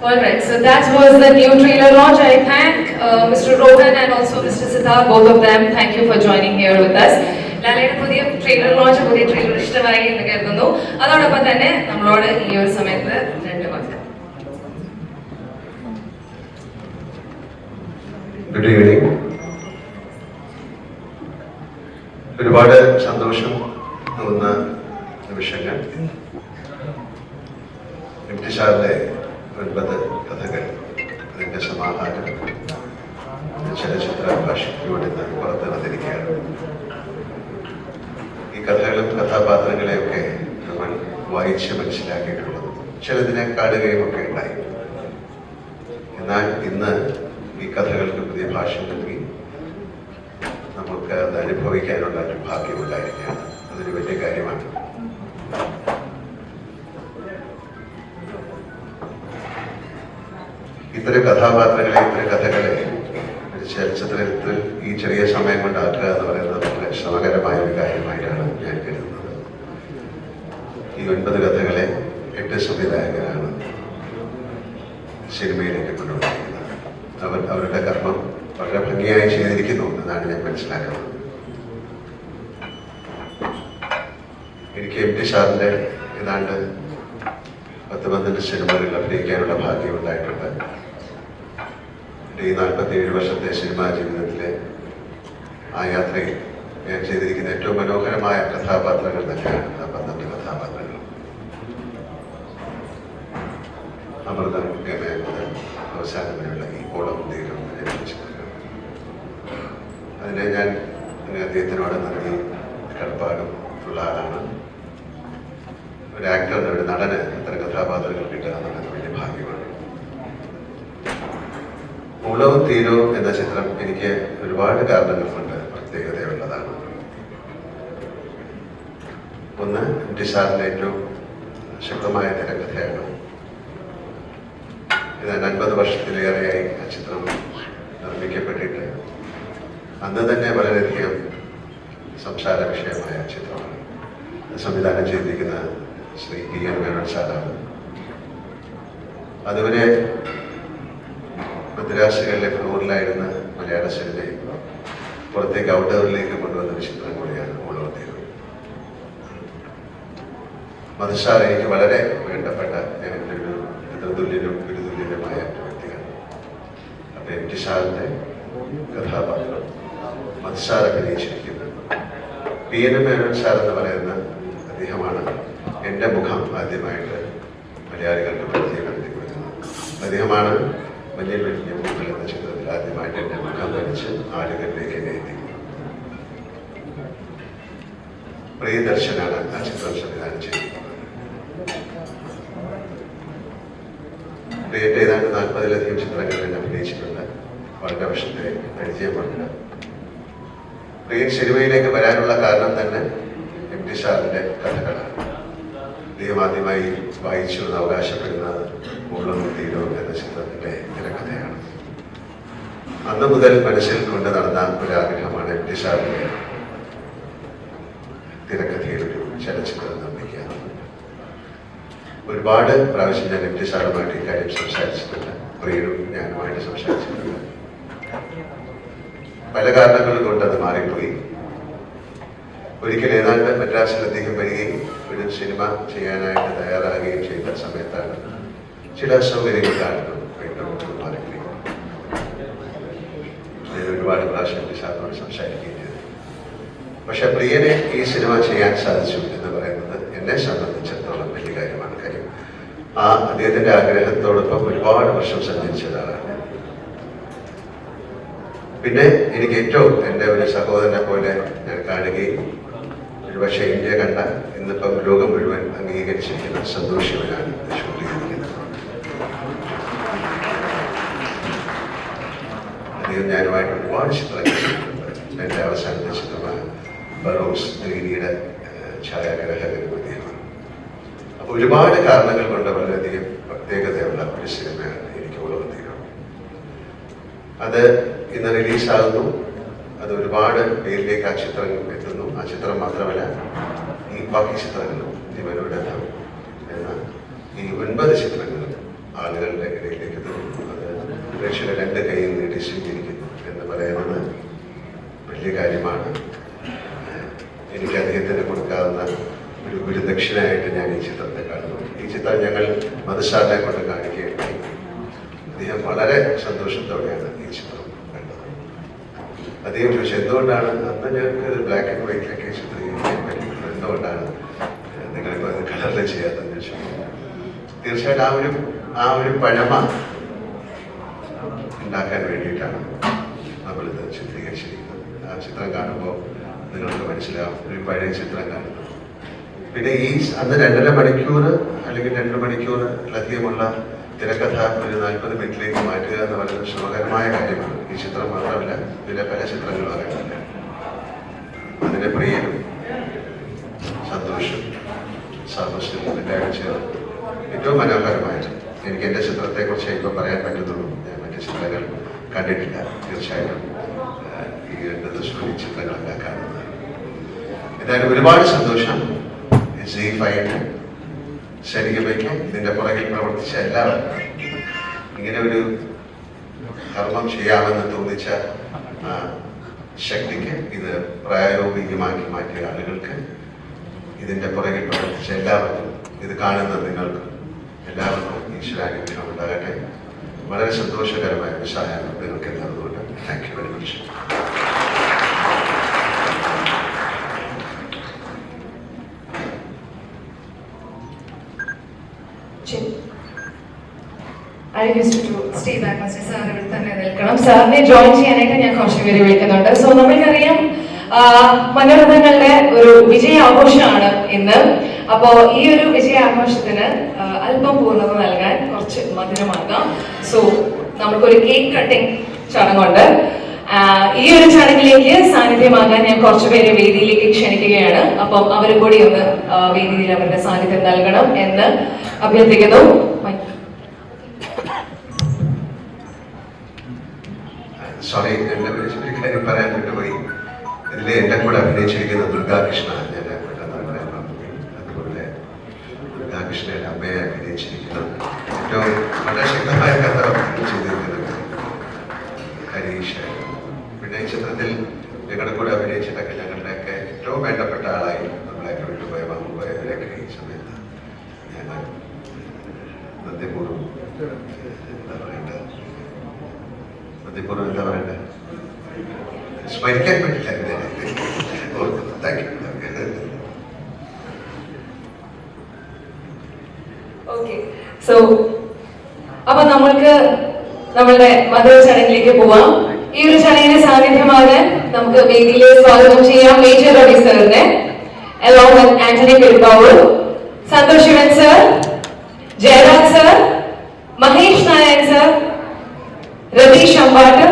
Alright, so that was the new trailer launch. I thank Mr. Rohan and also Mr. Siddharth, both of them. Thank you for joining here with us. ലാലയുടെ പുതിയ trailer launch, പുതിയ trailer ഇഷ്ടമായി എന്ന് കരുതുന്നു. അതോടൊപ്പം തന്നെ നമ്മളോട് ഈ ഒരു സമയത്ത് രണ്ട് വാക്ക്. Good evening. ഒരുപാട് സന്തോഷം തോന്നുന്ന നിമിഷങ്ങൾ. സാറിന്റെ 9 കഥകൾ, അതിന്റെ സമാഹാരം ചലച്ചിത്ര ഭാഷയ്ക്കിലൂടെ പുറത്ത് വന്നിരിക്കുകയാണ്. ഈ കഥകളും കഥാപാത്രങ്ങളെയൊക്കെ നമ്മൾ വായിച്ച് മനസ്സിലാക്കിയിട്ടുള്ളത്, ചിലതിനെ കാണുകയും ഒക്കെ ഉണ്ടായി. എന്നാൽ ഇന്ന് ഈ കഥകൾക്ക് പുതിയ ഭാഷ നൽകി നമുക്ക് അത് അനുഭവിക്കാനുള്ള ഒരു ഭാഗ്യമുണ്ടായിരിക്കുകയാണ്. അതൊരു വലിയ കാര്യമാണ്. ഇത്തരം കഥാപാത്രങ്ങളെ, ഇത്തരം കഥകളെ ഒരു ചലച്ചിത്രത്തിൽ ഈ ചെറിയ സമയം കൊണ്ടാക്കുക എന്ന് പറയുന്നത് വളരെ ശ്രമകരമായ ഒരു കാര്യമായിട്ടാണ് ഞാൻ കരുതുന്നത്. ഈ 9 കഥകളെ 8 സംവിധായകരാണ് സിനിമയിലേക്ക് കൊണ്ടുവന്നിരിക്കുന്നത്. അവരുടെ കർമ്മം വളരെ ഭംഗിയായി ചെയ്തിരിക്കുന്നു എന്നാണ് ഞാൻ മനസ്സിലാക്കുന്നത്. എനിക്ക് MT സാറിന്റെ ഏതാണ്ട് 10-12 സിനിമകളിൽ അഭിനയിക്കാനുള്ള ഭാഗ്യം ഉണ്ടായിട്ടുണ്ട്. ഈ 47 വർഷത്തെ സിനിമാ ജീവിതത്തിലെ ആ യാത്രയിൽ ഞാൻ ചെയ്തിരിക്കുന്ന ഏറ്റവും മനോഹരമായ കഥാപാത്രങ്ങൾ തന്നെയാണ് ആ 12 കഥാപാത്രങ്ങൾ. അമൃതം ഗമയം മുതൽ അവസാനം വരെയുള്ള ഈ ഓളം തീരം അതിനെ ഞാൻ അദ്ദേഹത്തിനോട് നന്ദി കടപ്പാടും ഉള്ള ആളാണ്. ഒരു ആക്ടറിന്, ഒരു നടന് ഇത്തരം കഥാപാത്രങ്ങൾ കിട്ടുക എന്നുള്ളത് വലിയ ഭാഗ്യമാണ്. ഉളവും തീരോ എന്ന ചിത്രം എനിക്ക് ഒരുപാട് കാരണങ്ങൾ കൊണ്ട് പ്രത്യേകതയുള്ളതാണ്. ഒന്ന്, MT സാറിന്റെ ഏറ്റവും ശക്തമായ തിരക്കഥയാണ്. ഏതാണ്ട് 50 വർഷത്തിലേറെയായി ആ ചിത്രം നിർമ്മിക്കപ്പെട്ടിട്ട് അന്ന് തന്നെ വളരെയധികം സംസാര വിഷയമായ ചിത്രമാണ്. സംവിധാനം ചെയ്തിരിക്കുന്ന ശ്രീ PN മേനോൻ സാറാണ്. അതുവരെ മദ്രാസുകളിലെ ഫ്ലോറിലായിരുന്ന മലയാള സിനിമയെ പുറത്തേക്ക് ഔട്ട്ഡോറിലേക്ക് കൊണ്ടുവന്ന ഒരു ചിത്രം കൂടിയാണ് ഉളവും തീരവും. മധുസാർ എനിക്ക് വളരെ വേണ്ടപ്പെട്ട എൻ്റെ ഒരു തുല്യനും ഗുരുതുല്യനുമായ ഒരു വ്യക്തിയാണ്. അപ്പൊ MT സാറിന്റെ കഥാപാത്രം മധുസാർ അഭിനയിച്ചിരിക്കുന്നത്. PN മേനോൻ സാർ എന്ന് പറയുന്ന അദ്ദേഹമാണ് എൻ്റെ മുഖം ആദ്യമായിട്ട് മലയാളികൾക്ക് പരിചയപ്പെടുത്തി കൊടുക്കുന്നത്. അദ്ദേഹമാണ് മഞ്ഞിൽ വെളിഞ്ഞ പൂക്കൾ എന്ന ചിത്രത്തിൽ ആദ്യമായിട്ട് എൻ്റെ മുഖം വരച്ച് ആളുകളിലേക്ക് എന്നെ എത്തിക്കുന്നത്. പ്രിയദർശനാണ് ആ ചിത്രം സംവിധാനം ചെയ്തിരിക്കുന്നത്. പ്രിയന്റെ ഏതാണ്ട് 40-ലധികം ചിത്രങ്ങളിൽ ഞാൻ അഭിനയിച്ചിട്ടുണ്ട്. വളരെ വർഷത്തെ പരിചയമുണ്ട്. പ്രിയൻ സിനിമയിലേക്ക് വരാനുള്ള കാരണം തന്നെ MT സാറിന്റെ കഥകളാണ്. അദ്ദേഹം ആദ്യമായി വായിച്ചു എന്ന് അവകാശപ്പെടുന്നത് ഉളവും തീരവും എന്ന ചിത്രത്തിന്റെ തിരക്കഥയാണ്. അന്ന് മുതൽ മനസ്സിൽ കൊണ്ട് നടന്ന ഒരാഗ്രഹമാണ് MT സാറിന്റെ തിരക്കഥയിൽ ഒരു ചലച്ചിത്രം നിർമ്മിക്കുക. ഒരുപാട് പ്രാവശ്യം ഞാൻ MT സാറുമായിട്ട് ഇക്കാര്യം സംസാരിച്ചിട്ടുണ്ട്. പ്രിയനും ഞാനുമായിട്ട് സംസാരിച്ചിട്ടുണ്ട്. പല കാരണങ്ങൾ കൊണ്ട് അത് മാറിപ്പോയി. ഒരിക്കൽ ഏതാണ്ട് മദ്രാസിൽ അദ്ദേഹം വരികയും ഒരു സിനിമ ചെയ്യാനായിട്ട് തയ്യാറാകുകയും ചെയ്ത സമയത്താണ് ചില അസൗകര്യങ്ങൾ കാരണം വീണ്ടും മാറിപ്പോയി. ഞാൻ ഒരുപാട് പ്രാവശ്യം MT സാറിനോട് സംസാരിക്കുകയും ചെയ്തു. പക്ഷെ പ്രിയനെ ഈ സിനിമ ചെയ്യാൻ സാധിച്ചു എന്ന് പറയുന്നത് എന്നെ സംബന്ധിച്ചിടത്തോളം വലിയ കാര്യമാണ്. കാര്യം ആ അദ്ദേഹത്തിന്റെ ആഗ്രഹത്തോടൊപ്പം ഒരുപാട് വർഷം സഞ്ചരിച്ച ഒരാളാണ്. പിന്നെ എനിക്ക് ഏറ്റവും എൻ്റെ ഒരു സഹോദരനെ പോലെ ഞാൻ കാണുകയും ഒരുപക്ഷെ ഇന്ത്യ കണ്ട ഇന്നിപ്പം ലോകം മുഴുവൻ അംഗീകരിച്ചിരിക്കുന്ന സന്തോഷ് ശിവനാണ് ഷൂട്ട് ചെയ്തിരിക്കുന്നത്. അദ്ദേഹം ഞാനുമായിട്ട് ഒരുപാട് ചിത്രങ്ങൾ ചെയ്തിട്ടുണ്ട്. എൻ്റെ അവസാനത്തെ ചിത്രമായ ബറോസ് ഗ്രീനിയുടെ ഛായാഗ്രഹകരും അദ്ദേഹമാണ്. അപ്പോൾ ഒരുപാട് കാരണങ്ങൾ കൊണ്ട് വളരെയധികം പ്രത്യേകതയുള്ള ഒരു സിനിമയാണ് എനിക്ക് ഉളവും തീരവും. അത് ഇന്ന് റിലീസാകുന്നു. അത് ഒരുപാട് പേരിലേക്ക് ആ ചിത്രം എത്തുന്നു. ആ ചിത്രം മാത്രമല്ല, ഈ ബാക്കി ചിത്രങ്ങളും എന്ന ഈ 9 ചിത്രങ്ങളും ആളുകൾ ആളുകളുടെ ഇടയിലേക്ക് എത്തുന്നു. അത് പ്രേക്ഷകർ രണ്ട് കൈയിൽ നീട്ടി സ്വീകരിക്കുന്നു എന്ന് പറയുന്നത് വലിയ കാര്യമാണ്. എനിക്ക് അദ്ദേഹത്തിന് കൊടുക്കാവുന്ന ഒരു ഗുരുദക്ഷിണയായിട്ട് ഞാൻ ഈ ചിത്രത്തെ കാണുന്നു. ഈ ചിത്രം ഞങ്ങൾ മധുസാറിനെ കൊണ്ട് കാണിക്കുകയുണ്ടായി. അദ്ദേഹം വളരെ സന്തോഷത്തോടെയാണ് ഈ ചിത്രം കണ്ടത്. അദ്ദേഹം ചോദിച്ചു എന്തുകൊണ്ടാണ് അന്ന് ഞങ്ങൾക്ക് ബ്ലാക്ക് ആൻഡ് വൈറ്റിലൊക്കെ ചിത്രീകരിക്കാൻ പറ്റുന്നത്, എന്തുകൊണ്ടാണ് നിങ്ങളിപ്പോൾ അത് കളറിൽ ചെയ്യാത്തതെന്ന് ചോദിച്ചു. തീർച്ചയായിട്ടും ആ ഒരു പഴമ ഉണ്ടാക്കാൻ വേണ്ടിയിട്ടാണ് നമ്മളിത് ചിത്രീകരിച്ചിരിക്കുന്നത്. ആ ചിത്രം കാണുമ്പോൾ നിങ്ങൾക്ക് മനസ്സിലാവും ഒരു പഴയ ചിത്രം കാണുന്നത്. പിന്നെ ഈ അന്ന് 2.5 മണിക്കൂർ അല്ലെങ്കിൽ 2 മണിക്കൂറിലധികമുള്ള തിരക്കഥ ഒരു 40 മിനിറ്റിലേക്ക് മാറ്റുക എന്ന് പറയുന്നത് ശ്രമകരമായ കാര്യമാണ്. ഈ ചിത്രം മാത്രമല്ല, ഇതിലെ പല ചിത്രങ്ങളും അറിയുന്നില്ല. അതിൻ്റെ പ്രിയനും സന്തോഷം സർവസ്വം എല്ലാവരും ചേർന്ന് ഏറ്റവും മനോഹരമായിട്ട് എനിക്ക് എൻ്റെ ചിത്രത്തെക്കുറിച്ച് ഇപ്പോൾ പറയാൻ പറ്റുന്നുള്ളൂ. ഞാൻ മറ്റു ചിത്രങ്ങൾ കണ്ടിട്ടില്ല. തീർച്ചയായിട്ടും ഈ 2 ദിവസം ഈ ചിത്രങ്ങളൊക്കെ കാണുന്നത് എന്തായാലും ഒരുപാട് സന്തോഷം. സേഫായിട്ട് ശരികമയ്ക്ക് ഇതിൻ്റെ പുറകിൽ പ്രവർത്തിച്ച എല്ലാവരും, ഇങ്ങനെ ഒരു കർമ്മം ചെയ്യാമെന്ന് തോന്നിച്ച ശക്തിക്ക്, ഇത് പ്രായോഗികമാക്കി മാറ്റിയ ആളുകൾക്ക്, ഇതിൻ്റെ പുറകിൽ പ്രവർത്തിച്ച എല്ലാവർക്കും, ഇത് കാണുന്ന നിങ്ങൾക്കും എല്ലാവർക്കും ഈശ്വരാനുഗ്രഹം ഉണ്ടാകട്ടെ. വളരെ സന്തോഷകരമായ ഒരു സഹായം നിങ്ങൾക്ക് എല്ലാവരുമുണ്ട്. Thank you very much. I used to stay back on sir ഇവിടെ തന്നെ നിൽക്കണം. സാറിനെ ജോയിൻ ചെയ്യാനായിട്ട് ഞാൻ കുറച്ച് പേര് വിളിക്കുന്നുണ്ട്. സോ നമുക്കറിയാം മനോരഥങ്ങളുടെ ഒരു വിജയാഘോഷമാണ് ഇന്ന്. അപ്പോ ഈ ഒരു വിജയാഘോഷത്തിന് അല്പം പൂർണ്ണത നൽകാൻ കുറച്ച് മധുരമാകാം. സോ നമുക്കൊരു കേക്ക് കട്ടിംഗ് ചടങ്ങുണ്ട്. ഈ ഒരു ചടങ്ങിലേക്ക് സാന്നിധ്യമാകാൻ ഞാൻ കുറച്ച് പേരെ വേദിയിലേക്ക് ക്ഷണിക്കുകയാണ്. അപ്പം അവരും കൂടി ഒന്ന് വേദിയിൽ അവരുടെ സാന്നിധ്യം നൽകണം എന്ന് അഭ്യർത്ഥിക്കുന്നു. സോറി, എൻ്റെ ഒരു കാര്യം പറയാൻ വിട്ടുപോയി. ഇതിൽ എൻ്റെ കൂടെ അഭിനയിച്ചിരിക്കുന്ന ദുർഗാകൃഷ്ണ, ഞാൻ അതുപോലെ ദുർഗാകൃഷ്ണയുടെ അമ്മയെ അഭിനയിച്ചിരിക്കുന്നത് ഏറ്റവും വളരെ ശക്തമായ കഥ ചെയ്തിരിക്കുന്നത് ഹരീഷ്. പിന്നെ ഈ ചിത്രത്തിൽ ഞങ്ങളുടെ കൂടെ അഭിനയിച്ചിട്ടൊക്കെ ഞങ്ങളുടെയൊക്കെ ഏറ്റവും വേണ്ടപ്പെട്ട ആളായി നമ്മളെയൊക്കെ വിട്ടുപോയ വന്നുപോയവരൊക്കെ ഈ സമയത്ത് ഞാൻ നന്ദിപൂർവ്വം എന്താ പറയേണ്ടത്, നന്ദിപൂർവ്വം എന്താ പറയണ്ടേ, സ്മരിക്കാൻ പറ്റില്ല. Thank you. ഓക്കെ, സോ അപ്പൊ നമ്മൾക്ക് നമ്മളുടെ മധുര ചടങ്ങിലേക്ക് പോവാം. ഈ ഒരു ചടങ്ങിന് സാന്നിധ്യമാകാൻ നമുക്ക് വേദിയിലെ സ്വാഗതം ചെയ്യാം മേജർ രവി സാറിനെ, along with Antony Perumbavoor, Santosh Sivan sir, Jayaraj sir, Mahesh Nair sir, Ratheesh Ambat,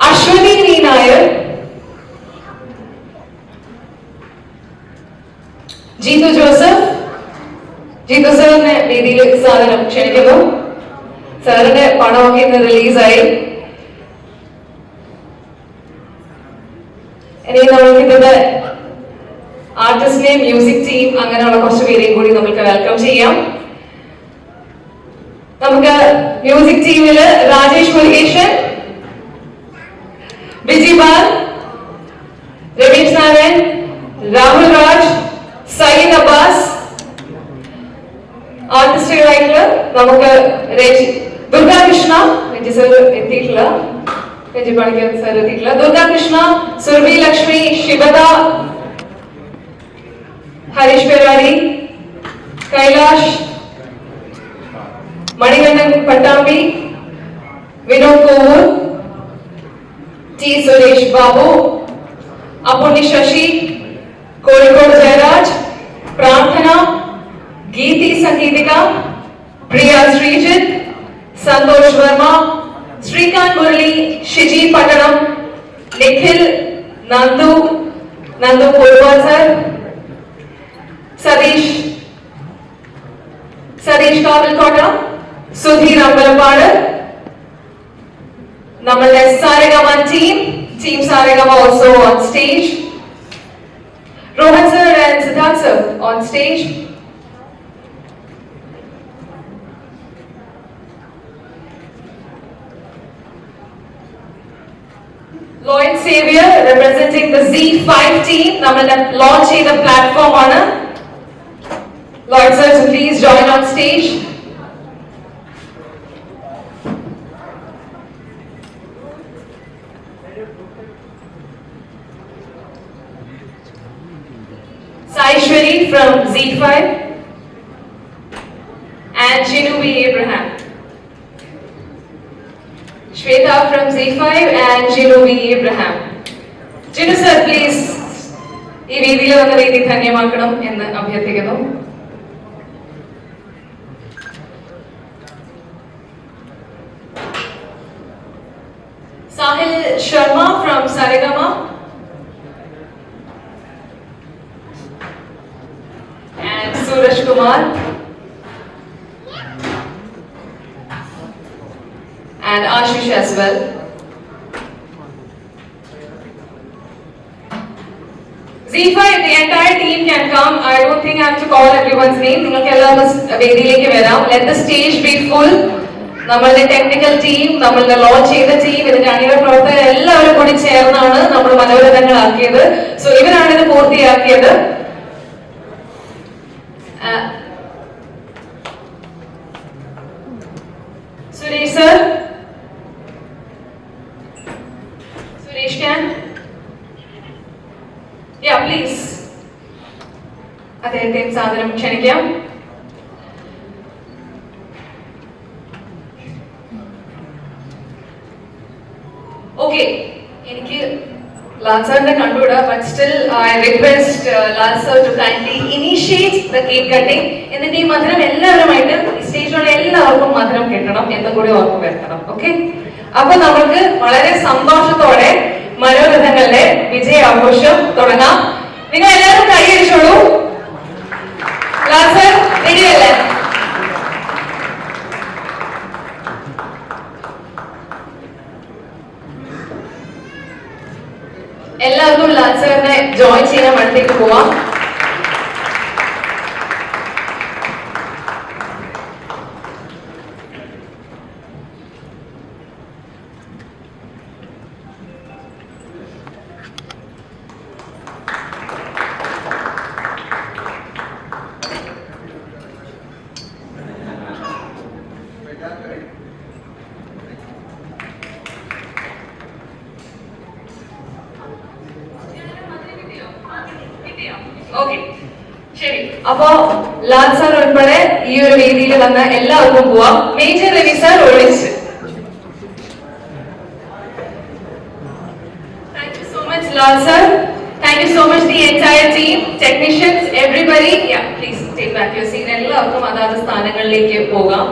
Aswathy V Nair, Jeethu Joseph. Jeethu സാറിനെ വേദിയിൽ സാധനം ക്ഷണിക്കുന്നു. സാറിന്റെ പടമൊക്കെ ഇന്ന് റിലീസായി. ഇനി നമുക്ക് ഇതിന്റെ ആർട്ടിസ്റ്റിനെ, മ്യൂസിക് ടീം, അങ്ങനെയുള്ള കുറച്ച് പേരെയും കൂടി നമുക്ക് വെൽക്കം ചെയ്യാം. നമുക്ക് മ്യൂസിക് ടീമില് രാജേഷ് മുരുകേശൻ, വിജി ബാൽ, രമേശ് നാരായൺ, രാഹുൽ രാജ്, സയ്യിദ് അബ്ബാസ്. ആർട്ടിസ്റ്റുകളായിട്ട് നമുക്ക് ദുർഗാകൃഷ്ണ, രഞ്ജി സർ എത്തിയിട്ടില്ല, രഞ്ജി പണിക്കർ സർ എത്തിയിട്ടില്ല, ദുർഗാകൃഷ്ണ, സുർവി ലക്ഷ്മി, ശിവദ, ഹരീഷ് പെരാടി, കൈലാഷ്, മണികണ്ഠൻ പട്ടാമ്പി, വിനോദ് കോവൂർ, ടി സുരേഷ് ബാബു, അപ്പുണ്ണി ശശി, കോഴിക്കോട് ജയരാജ്, പ്രാർത്ഥന, ഗീതി സംഗീതിക, പ്രിയ ശ്രീജിത്ത്, സന്തോഷ് വർമ്മ, ശ്രീകാന്ത് മുരളി, ഷിജി പട്ടണം, നിഖിൽ, നന്ദു പൂർവാൾ സർ, സതീഷ് കാവൽക്കോട്ട, സുധീർ അമ്പലപ്പാട്, നമ്മളുടെ സാരഗമ team സാരഗമ also on stage, Rohan sir and Siddharth sir on stage. Lloyd Xavier representing the Z5 team. നമ്മളുടെ launch ചെയ്ത platform ആണ്. Lloyd sir, so please join on stage. Saishwari from Z5 and Chinu B. Abraham. Shweta from Z5 and Chinu B. Abraham. Chinu sir, please ഈ വേദിയിൽ വന്ന വേദി ധന്യമാക്കണം എന്ന് അഭ്യർത്ഥിക്കുന്നു. Sahil Sharma from Saregama and Suraj Kumar and Ashish as well. Z5, the entire team can come. I don't think I have to call everyone's name. നിങ്ങൾക്ക് എല്ലാവരും വേദിയിലേക്ക് വരാം. Let the stage be full. നമ്മളുടെ technical team, നമ്മളുടെ launch ചെയ്ത team, ഇതിന്റെ അണിയറ പ്രവർത്തകർ എല്ലാവരും കൂടി ചേർന്നാണ് നമ്മൾ മനോരഥങ്ങളാക്കിയത്. സോ ഇവരാണ് ഇത് പൂർത്തിയാക്കിയത്. Suresh sir, Suresh can please അദ്ദേഹത്തെ സാദരം ക്ഷണിക്കാം. ഓക്കെ, എനിക്ക് ലാൽ സാറിനെ കണ്ടുവിടാം, but still I request Lal sir to kindly initiate the cake cutting. എന്നിട്ട് ഈ മധുരം എല്ലാവരുമായിട്ട് സ്റ്റേജിലുള്ള എല്ലാവർക്കും മധുരം കിട്ടണം എന്ന് കൂടി ഓർമ്മ വരുത്തണം. ഓക്കെ, അപ്പൊ നമുക്ക് വളരെ സന്തോഷത്തോടെ മനോരഥങ്ങളുടെ വിജയാഘോഷം തുടങ്ങാം. നിങ്ങൾ എല്ലാവരും കൈയടിച്ചോളൂ. ലാൽ സർ റെഡിയല്ലേ? എല്ലാവർക്കും ലാൽ സാറിനെ ജോയിൻ ചെയ്യാൻ അടുത്തേക്ക് പോവാം. ഓക്കെ, ശരി. അപ്പോ ലാൽ സാർ ഉൾപ്പെടെ ഈ ഒരു വേദിയിൽ വന്ന എല്ലാവർക്കും പോവാം. മേജർ രവി സാർ ഒഴിച്ച്. Thank you so much Lal sir. Thank you so much the entire team, technicians, everybody. Please take back your seat. എല്ലാവർക്കും അതാത് സ്ഥാനങ്ങളിലേക്ക് പോകാം.